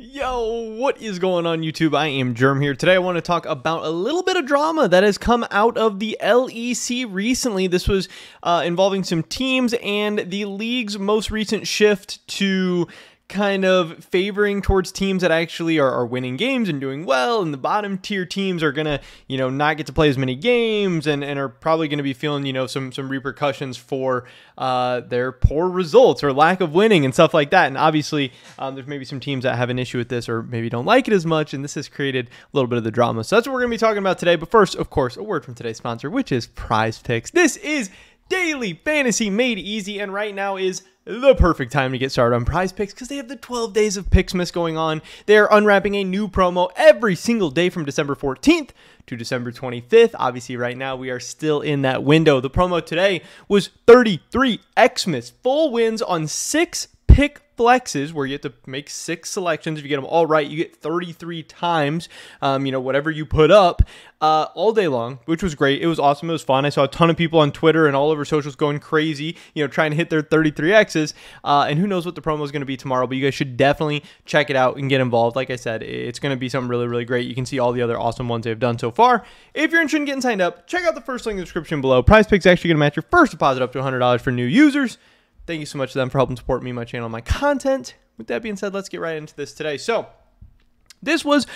Yo, what is going on YouTube? I am Germ here. Today I want to talk about a little bit of drama that has come out of the LEC recently. This was involving some teams and the league's most recent shift to kind of favoring towards teams that actually are winning games and doing well, and the bottom tier teams are gonna, not get to play as many games and are probably gonna be feeling, some repercussions for their poor results or lack of winning and stuff like that. And obviously, there's maybe some teams that have an issue with this or maybe don't like it as much, and this has created a little bit of the drama. So that's what we're gonna be talking about today. But first, of course, a word from today's sponsor, which is Prize Picks. This is daily fantasy made easy, and right now is the perfect time to get started on Prize Picks because they have the 12 days of Picksmas going on. They are unwrapping a new promo every single day from December 14th to December 25th. Obviously, right now, we are still in that window. The promo today was 33 Xmas, full wins on 6 pick flexes, where you have to make 6 selections. If you get them all right, you get 33 times, whatever you put up all day long, which was great. It was awesome. It was fun. I saw a ton of people on Twitter and all over socials going crazy, trying to hit their 33 X's. And who knows what the promo is going to be tomorrow, but you guys should definitely check it out and get involved. Like I said, it's going to be something really, really great. You can see all the other awesome ones they've done so far. If you're interested in getting signed up, check out the first link in the description below. Prize Picks is actually going to match your first deposit up to $100 for new users. Thank you so much to them for helping support me, my channel, and my content. With that being said, let's get right into this today. So, this was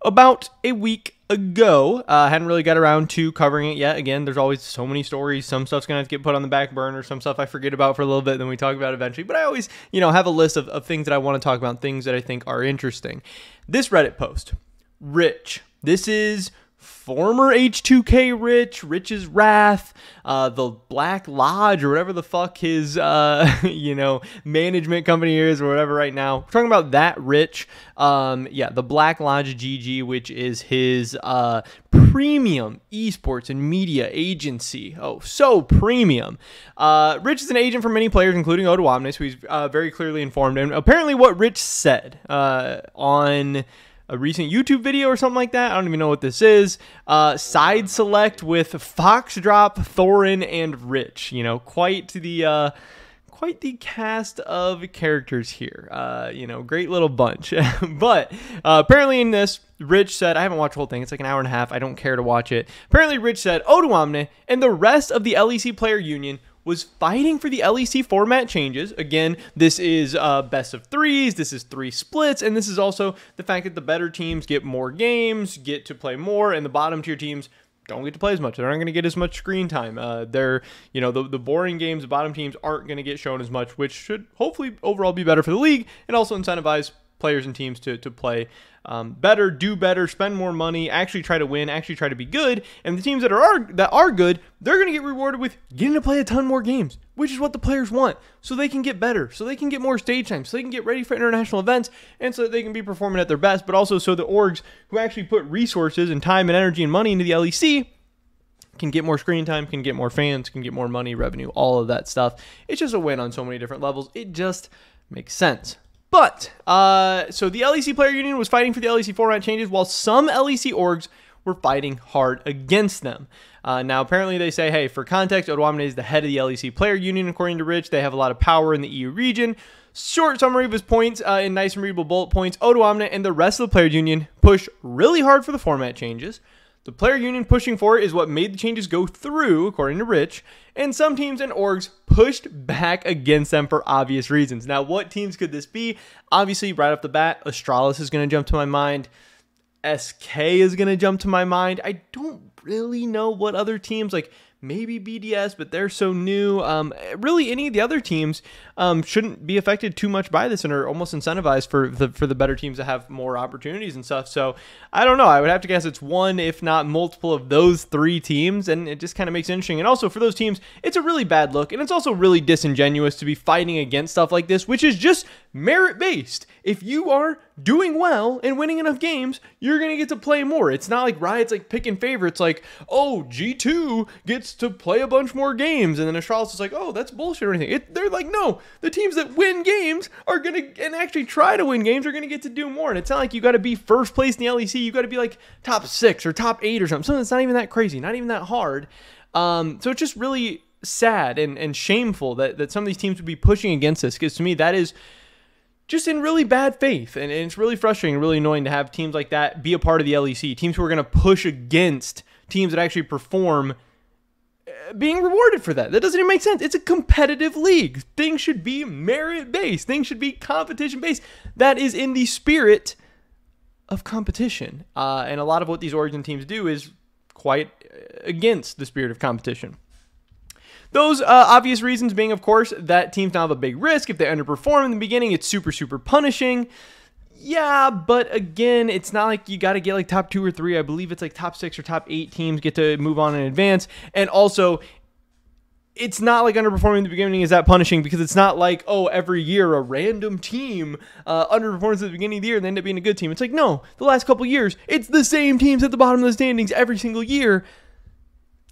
about a week ago. I hadn't really got around to covering it yet. Again, there's always so many stories. Some stuff's going to have to get put on the back burner. Some stuff I forget about for a little bit, then we talk about it eventually. But I always, have a list of things that I want to talk about, things that I think are interesting. This Reddit post, Rich. This is former H2K Rich's Wrath, the Black Lodge, or whatever the fuck his, management company is, or whatever right now. We're talking about that Rich. The Black Lodge GG, which is his premium esports and media agency. Oh, so premium. Rich is an agent for many players, including Odoamne, so he's very clearly informed. And apparently what Rich said on a recent YouTube video or something like that, I don't even know what this is, side select with Foxdrop, Thorin, and Rich. Quite the cast of characters here. Great little bunch. But apparently in this, Rich said, I haven't watched the whole thing, it's like an hour and a half, I don't care to watch it. Apparently Rich said, Odoamne and the rest of the LEC player union was fighting for the LEC format changes. Again, this is best of threes, this is 3 splits, and this is also the fact that the better teams get more games, get to play more, and the bottom tier teams don't get to play as much. They're not going to get as much screen time. The boring games, the bottom teams aren't going to get shown as much, which should hopefully overall be better for the league and also incentivize players and teams to play better, do better, spend more money, actually try to win, actually try to be good. And the teams that are good, they're going to get rewarded with getting to play a ton more games, which is what the players want, so they can get better, so they can get more stage time, so they can get ready for international events, and so that they can be performing at their best, but also so the orgs who actually put resources and time and energy and money into the LEC can get more screen time, can get more fans, can get more money, revenue, all of that stuff. It's just a win on so many different levels. It just makes sense. But, so the LEC player union was fighting for the LEC format changes while some LEC orgs were fighting hard against them. Now, apparently they say, hey, for context, Odoamne is the head of the LEC player union, according to Rich. They have a lot of power in the EU region. Short summary of his points in nice and readable bullet points. Odoamne and the rest of the player union push really hard for the format changes. The player union pushing for it is what made the changes go through, according to Rich, and some teams and orgs pushed back against them for obvious reasons. Now, what teams could this be? Obviously, right off the bat, Astralis is going to jump to my mind. SK is going to jump to my mind. I don't really know what other teams, like maybe BDS, but they're so new. Really, any of the other teams shouldn't be affected too much by this and are almost incentivized for the better teams to have more opportunities and stuff. So I don't know. I would have to guess it's one, if not multiple, of those 3 teams, and it just kind of makes it interesting. And also for those teams, it's a really bad look, and it's also really disingenuous to be fighting against stuff like this, which is just merit-based. If you are doing well and winning enough games, you're going to get to play more. It's not like Riot's like picking favorites, like, oh, G2 gets to play a bunch more games, and then Astralis is like, oh, that's bullshit or anything. They're like, no, the teams that win games are going to, and actually try to win games, are going to get to do more. And it's not like you got to be first place in the LEC. You got to be like top 6 or top 8 or something that's not even that crazy, not even that hard. So it's just really sad and shameful that some of these teams would be pushing against this, because to me, that is just in really bad faith. And it's really frustrating, really annoying to have teams like that be a part of the LEC. Teams who are going to push against teams that actually perform being rewarded for that. That doesn't even make sense. It's a competitive league. Things should be merit-based. Things should be competition-based. That is in the spirit of competition. And a lot of what these origin teams do is quite against the spirit of competition. Those obvious reasons being, of course, that teams now have a big risk. If they underperform in the beginning, it's super, super punishing. Yeah, but again, it's not like you got to get like top 2 or 3. I believe it's like top 6 or top 8 teams get to move on in advance. And also, it's not like underperforming in the beginning is that punishing, because it's not like, oh, every year a random team underperforms at the beginning of the year and they end up being a good team. It's like, no, the last couple years, it's the same teams at the bottom of the standings every single year.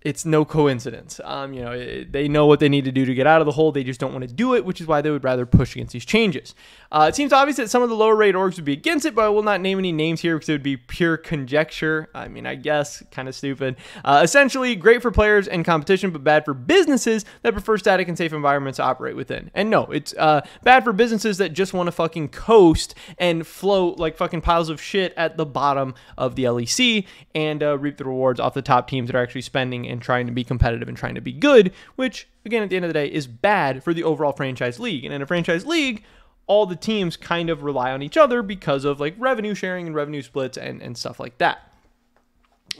It's no coincidence. They know what they need to do to get out of the hole. They just don't want to do it, which is why they would rather push against these changes. It seems obvious that some of the lower rate orgs would be against it, but I will not name any names here because it would be pure conjecture. I mean, I guess kind of stupid. Essentially, great for players and competition, but bad for businesses that prefer static and safe environments to operate within. And no, it's bad for businesses that just want to fucking coast and float like fucking piles of shit at the bottom of the LEC and reap the rewards off the top teams that are actually spending and trying to be competitive and trying to be good, which, again, at the end of the day, is bad for the overall franchise league. And in a franchise league, all the teams kind of rely on each other because of like revenue sharing and revenue splits and stuff like that.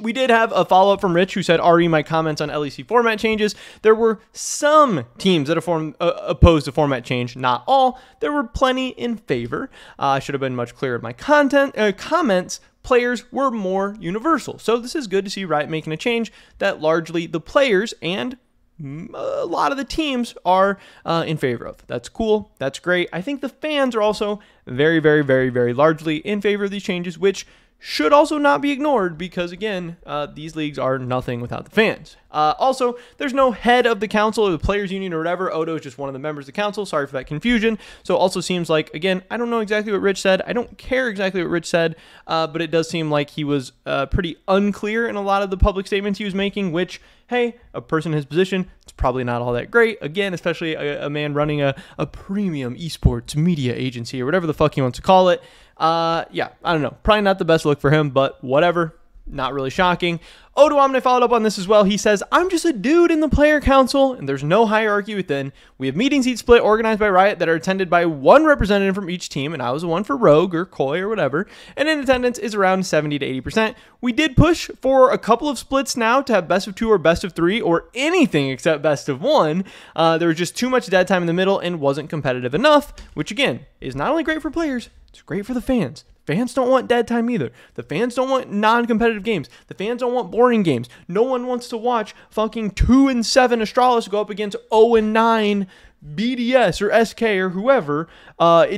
We did have a follow-up from Rich who said, RE, my comments on LEC format changes. There were some teams that opposed the format change, not all. There were plenty in favor. I should have been much clearer in my comments. Players were more universal. So this is good to see Riot making a change that largely the players and a lot of the teams are in favor of. That's cool. That's great. I think the fans are also very, very, very, very largely in favor of these changes, which should also not be ignored because, again, these leagues are nothing without the fans. Also, there's no head of the council or the players union or whatever. Odo is just one of the members of the council. Sorry for that confusion. So it also seems like, again, I don't know exactly what Rich said. I don't care exactly what Rich said, but it does seem like he was pretty unclear in a lot of the public statements he was making, which, hey, a person in his position, it's probably not all that great. Again, especially a man running a premium esports media agency or whatever the fuck he wants to call it. Yeah, I don't know. Probably not the best look for him, but whatever. Not really shocking. Odo Omni followed up on this as well. He says, I'm just a dude in the player council, and there's no hierarchy within. We have meetings each split organized by Riot that are attended by one representative from each team, and I was the one for Rogue or Koi or whatever, and in attendance is around 70 to 80%. We did push for a couple of splits now to have best of 2 or best of 3 or anything except best of 1. There was just too much dead time in the middle and wasn't competitive enough, which again is not only great for players, it's great for the fans. Fans don't want dead time either. The fans don't want non-competitive games. The fans don't want boring games. No one wants to watch fucking 2-7 Astralis go up against 0-9 BDS or SK or whoever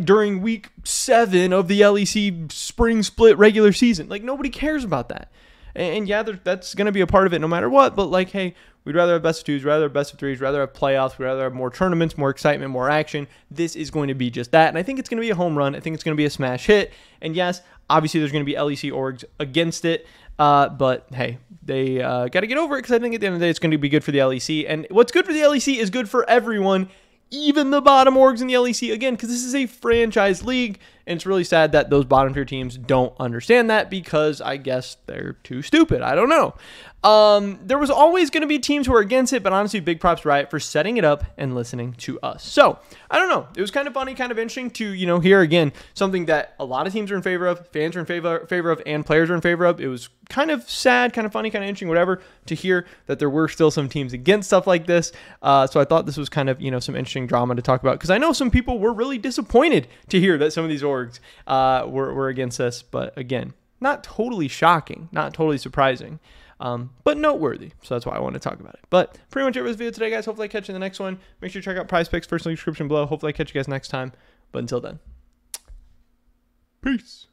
during week 7 of the LEC spring split regular season. Like, nobody cares about that. And yeah, that's going to be a part of it no matter what. But like, hey, we'd rather have best of 2s, we'd rather have best of 3s, we'd rather have playoffs, we'd rather have more tournaments, more excitement, more action. This is going to be just that. And I think it's going to be a home run. I think it's going to be a smash hit. And yes, obviously there's going to be LEC orgs against it. But hey, they got to get over it because I think at the end of the day, it's going to be good for the LEC. And what's good for the LEC is good for everyone, even the bottom orgs in the LEC, again, because this is a franchise league, and it's really sad that those bottom tier teams don't understand that because I guess they're too stupid. I don't know. There was always going to be teams who were against it, but honestly, big props to Riot for setting it up and listening to us. So, I don't know. It was kind of funny, kind of interesting to, hear again, something that a lot of teams are in favor of, fans are in favor of, and players are in favor of. It was kind of sad, kind of funny, kind of interesting, whatever, to hear that there were still some teams against stuff like this. So I thought this was kind of, some interesting drama to talk about, because I know some people were really disappointed to hear that some of these orgs were against us. But again, not totally shocking, not totally surprising. But noteworthy. So that's why I want to talk about it. But pretty much it was the video today, guys. Hopefully I catch you in the next one. Make sure you check out Prize Picks, first link description below. Hopefully I catch you guys next time. But until then, peace.